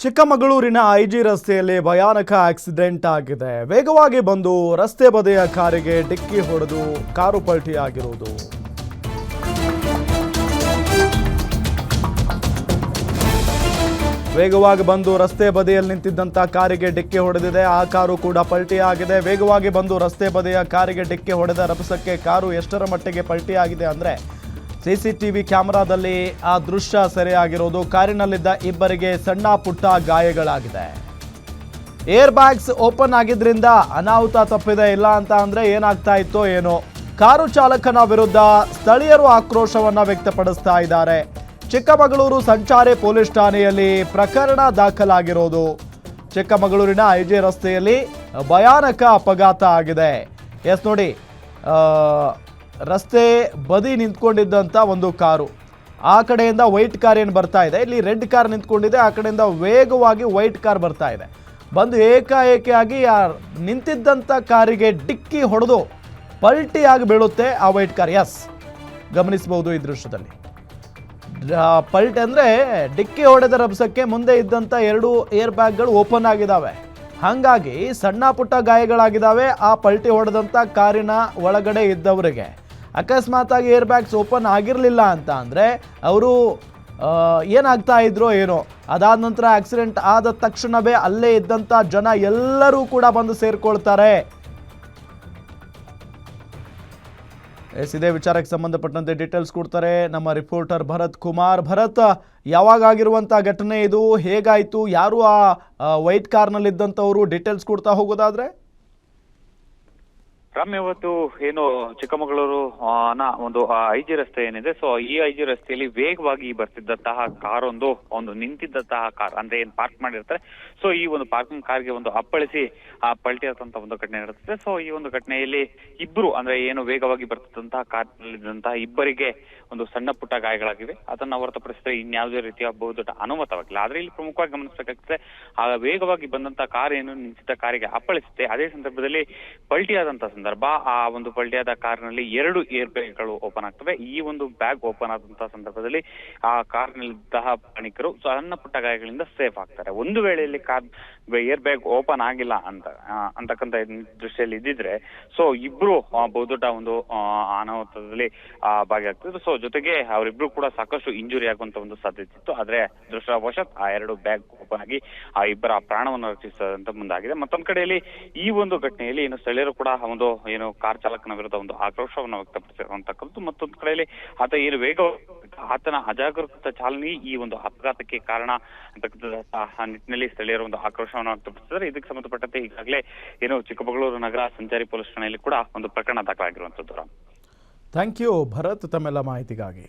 ಚಿಕ್ಕಮಗಳೂರಿನ ಐಜಿ ರಸ್ತೆಯಲ್ಲಿ ಭಯಾನಕ ಆಕ್ಸಿಡೆಂಟ್ ಆಗಿದೆ. ವೇಗವಾಗಿ ಬಂದು ರಸ್ತೆ ಬದಿಯ ಕಾರಿಗೆ ಡಿಕ್ಕಿ ಹೊಡೆದು ಕಾರು ಪಲ್ಟಿಯಾಗಿರುವುದು. ವೇಗವಾಗಿ ಬಂದು ರಸ್ತೆ ಬದಿಯಲ್ಲಿ ನಿಂತಿದ್ದಂತ ಕಾರಿಗೆ ಡಿಕ್ಕಿ ಹೊಡೆದಿದೆ. ಆ ಕಾರು ಕೂಡ ಪಲ್ಟಿಯಾಗಿದೆ. ವೇಗವಾಗಿ ಬಂದು ರಸ್ತೆ ಬದಿಯ ಕಾರಿಗೆ ಡಿಕ್ಕಿ ಹೊಡೆದ ರಭಸಕ್ಕೆ ಕಾರು ಎಷ್ಟರ ಮಟ್ಟಿಗೆ ಪಲ್ಟಿಯಾಗಿದೆ ಅಂದ್ರೆ ಸಿಸಿಟಿವಿ ಕ್ಯಾಮೆರಾದಲ್ಲಿ ಆ ದೃಶ್ಯ ಸೆರೆಯಾಗಿರೋದು. ಕಾರಿನಲ್ಲಿದ್ದ ಇಬ್ಬರಿಗೆ ಸಣ್ಣ ಪುಟ್ಟ ಗಾಯಗಳಾಗಿದೆ. ಏರ್ ಬ್ಯಾಗ್ಸ್ ಓಪನ್ ಆಗಿದ್ರಿಂದ ಅನಾಹುತ ತಪ್ಪಿದೆ, ಇಲ್ಲ ಅಂತ ಅಂದ್ರೆ ಏನಾಗ್ತಾ ಇತ್ತೋ ಏನೋ. ಕಾರು ಚಾಲಕನ ವಿರುದ್ಧ ಸ್ಥಳೀಯರು ಆಕ್ರೋಶವನ್ನ ವ್ಯಕ್ತಪಡಿಸ್ತಾ ಇದ್ದಾರೆ. ಚಿಕ್ಕಮಗಳೂರು ಸಂಚಾರಿ ಪೊಲೀಸ್ ಠಾಣೆಯಲ್ಲಿ ಪ್ರಕರಣ ದಾಖಲಾಗಿರೋದು. ಚಿಕ್ಕಮಗಳೂರಿನ ಐಜೆ ರಸ್ತೆಯಲ್ಲಿ ಭಯಾನಕ ಅಪಘಾತ ಆಗಿದೆ. ಎಸ್ ನೋಡಿ, ರಸ್ತೆ ಬದಿ ನಿಂತ್ಕೊಂಡಿದ್ದಂಥ ಒಂದು ಕಾರು, ಆ ಕಡೆಯಿಂದ ವೈಟ್ ಕಾರ್ ಏನು ಬರ್ತಾ ಇದೆ, ಇಲ್ಲಿ ರೆಡ್ ಕಾರ್ ನಿಂತ್ಕೊಂಡಿದೆ, ಆ ಕಡೆಯಿಂದ ವೇಗವಾಗಿ ವೈಟ್ ಕಾರ್ ಬರ್ತಾ ಇದೆ. ಬಂದು ಏಕಾಏಕಿಯಾಗಿ ನಿಂತಿದ್ದಂಥ ಕಾರಿಗೆ ಡಿಕ್ಕಿ ಹೊಡೆದು ಪಲ್ಟಿಯಾಗಿ ಬೀಳುತ್ತೆ ಆ ವೈಟ್ ಕಾರ್. ಎಸ್, ಗಮನಿಸಬಹುದು ಈ ದೃಶ್ಯದಲ್ಲಿ. ಪಲ್ಟಿ ಅಂದರೆ ಡಿಕ್ಕಿ ಹೊಡೆದ ರಭಸಕ್ಕೆ ಮುಂದೆ ಇದ್ದಂಥ 2 ಏರ್ ಬ್ಯಾಗ್ಗಳು ಓಪನ್ ಆಗಿದ್ದಾವೆ. ಹಾಗಾಗಿ ಸಣ್ಣ ಪುಟ್ಟ ಗಾಯಗಳಾಗಿದ್ದಾವೆ ಆ ಪಲ್ಟಿ ಹೊಡೆದಂಥ ಕಾರಿನ ಒಳಗಡೆ ಇದ್ದವರಿಗೆ. ಅಕಸ್ಮಾತ್ ಆಗಿ ಏರ್ ಬ್ಯಾಗ್ಸ್ ಓಪನ್ ಆಗಿರಲಿಲ್ಲ ಅಂತ ಅಂದರೆ ಅವರು ಏನಾಗ್ತಾ ಇದ್ರೋ ಏನೋ. ಅದಾದ ನಂತರ ಆಕ್ಸಿಡೆಂಟ್ ಆದ ತಕ್ಷಣವೇ ಅಲ್ಲೇ ಇದ್ದಂಥ ಜನ ಎಲ್ಲರೂ ಕೂಡ ಬಂದು ಸೇರ್ಕೊಳ್ತಾರೆ. ಇದೇ ವಿಚಾರಕ್ಕೆ ಸಂಬಂಧಪಟ್ಟಂತೆ ಡೀಟೇಲ್ಸ್ ಕೊಡ್ತಾರೆ ನಮ್ಮ ರಿಪೋರ್ಟರ್ ಭರತ್ ಕುಮಾರ್. ಭರತ್, ಯಾವಾಗ ಆಗಿರುವಂಥ ಘಟನೆ ಇದು, ಹೇಗಾಯಿತು, ಯಾರು ಆ ವೈಟ್ ಕಾರ್ನಲ್ಲಿದ್ದಂಥವರು, ಡೀಟೇಲ್ಸ್ ಕೊಡ್ತಾ ಹೋಗೋದಾದ್ರೆ? ರಾಮ್ಯ, ಇವತ್ತು ಏನು ಚಿಕ್ಕಮಗಳೂರು ಒಂದು ಐಜಿ ರಸ್ತೆ ಏನಿದೆ, ಸೊ ಈ ಐಜಿ ರಸ್ತೆಯಲ್ಲಿ ವೇಗವಾಗಿ ಬರ್ತಿದ್ದಂತಹ ಕಾರ್ ಒಂದು ನಿಂತಿದ್ದಂತಹ ಕಾರ್ ಅಂದ್ರೆ ಏನ್ ಪಾರ್ಕ್ ಮಾಡಿರ್ತಾರೆ, ಸೊ ಈ ಒಂದು ಪಾರ್ಕಿಂಗ್ ಕಾರ್ಗೆ ಒಂದು ಅಪ್ಪಳಿಸಿ ಪಲ್ಟಿ ಆದಂತ ಒಂದು ಘಟನೆ ನಡೆದಿದೆ. ಸೊ ಈ ಒಂದು ಘಟನೆಯಲ್ಲಿ ಇಬ್ರು ಅಂದ್ರೆ ಏನು ವೇಗವಾಗಿ ಬರ್ತಿದ್ದಂತಹ ಕಾರ್ನಲ್ಲಿದ್ದಂತಹ ಇಬ್ಬರಿಗೆ ಒಂದು ಸಣ್ಣ ಪುಟ್ಟ ಗಾಯಗಳಾಗಿವೆ. ಅದನ್ನ ಹೊರತುಪಡಿಸಿದ್ರೆ ಇನ್ಯಾವುದೇ ರೀತಿಯ ಬಹುದೊಡ್ಡ ಅನುಮತವಾಗಿಲ್ಲ. ಆದ್ರೆ ಇಲ್ಲಿ ಪ್ರಮುಖವಾಗಿ ಗಮನಿಸಬೇಕಾಗ್ತದೆ, ಆ ವೇಗವಾಗಿ ಬಂದಂತಹ ಕಾರ್ ಏನು ನಿಂತಿದ್ದ ಕಾರಿಗೆ ಅಪ್ಪಳಿಸುತ್ತೆ. ಅದೇ ಸಂದರ್ಭದಲ್ಲಿ ಪಲ್ಟಿ ಆದಂತಹ ಸಂದರ್ಭ, ಆ ಒಂದು ಪಲ್ಟಿಯಾದ ಕಾರ್ನಲ್ಲಿ 2 ಏರ್ ಬ್ಯಾಗ್ಗಳು ಓಪನ್ ಆಗ್ತವೆ. ಈ ಒಂದು ಬ್ಯಾಗ್ ಓಪನ್ ಆದಂತಹ ಸಂದರ್ಭದಲ್ಲಿ ಆ ಕಾರ್ನಲ್ಲಿದ್ದ ಪ್ರಯಾಣಿಕರು ಸಣ್ಣ ಪುಟ್ಟ ಗಾಯಗಳಿಂದ ಸೇಫ್ ಆಗ್ತಾರೆ. ಒಂದು ವೇಳೆಯಲ್ಲಿ ಕಾರ್ ಏರ್ ಬ್ಯಾಗ್ ಓಪನ್ ಆಗಿಲ್ಲ ಅಂತಕ್ಕಂಥ ದೃಷ್ಟಿಯಲ್ಲಿ ಇದ್ದಿದ್ರೆ ಸೊ ಇಬ್ರು ಬಹುದೊಡ್ಡ ಒಂದು ಅನಾಹುತದಲ್ಲಿ ಭಾಗಿಯಾಗ್ತಿದ್ರು. ಸೊ ಜೊತೆಗೆ ಅವರಿಬ್ರು ಕೂಡ ಸಾಕಷ್ಟು ಇಂಜುರಿ ಆಗುವಂತ ಒಂದು ಸಾಧ್ಯತೆ ಇತ್ತು. ಆದ್ರೆ ದೃಷ್ಟವಶಾತ್ ಆ 2 ಬ್ಯಾಗ್ ಓಪನ್ ಆಗಿ ಆ ಇಬ್ಬರ ಪ್ರಾಣವನ್ನು ರಕ್ಷಿಸದಂತ ಮುಂದಾಗಿದೆ. ಮತ್ತೊಂದ್ ಕಡೆಯಲ್ಲಿ ಈ ಒಂದು ಘಟನೆಯಲ್ಲಿ ಏನು ಸ್ಥಳೀಯರು ಕೂಡ ಒಂದು ಏನು ಕಾರ್ ಚಾಲಕನ ವಿರುದ್ಧ ಒಂದು ಆಕ್ರೋಶವನ್ನು ವ್ಯಕ್ತಪಡಿಸಿರುವಂತಕ್ಕಂಥದ್ದು. ಮತ್ತೊಂದು ಕಡೆಯಲ್ಲಿ ಆತ ಏನು ವೇಗ ಆತನ ಅಜಾಗರೂಕತ ಚಾಲನೆ ಈ ಒಂದು ಅಪಘಾತಕ್ಕೆ ಕಾರಣ ಅಂತಕ್ಕಂಥ ನಿಟ್ಟಿನಲ್ಲಿ ಸ್ಥಳೀಯರು ಒಂದು ಆಕ್ರೋಶವನ್ನು ವ್ಯಕ್ತಪಡಿಸಿದ್ದಾರೆ. ಇದಕ್ಕೆ ಸಂಬಂಧಪಟ್ಟಂತೆ ಈಗಾಗಲೇ ಏನು ಚಿಕ್ಕಮಗಳೂರು ನಗರ ಸಂಚಾರಿ ಪೊಲೀಸ್ ಠಾಣೆಯಲ್ಲಿ ಕೂಡ ಒಂದು ಪ್ರಕರಣ ದಾಖಲಾಗಿರುವಂತದ್ದು. ಥ್ಯಾಂಕ್ ಯು ಭರತ್, ತಮ್ಮೆಲ್ಲ ಮಾಹಿತಿಗಾಗಿ.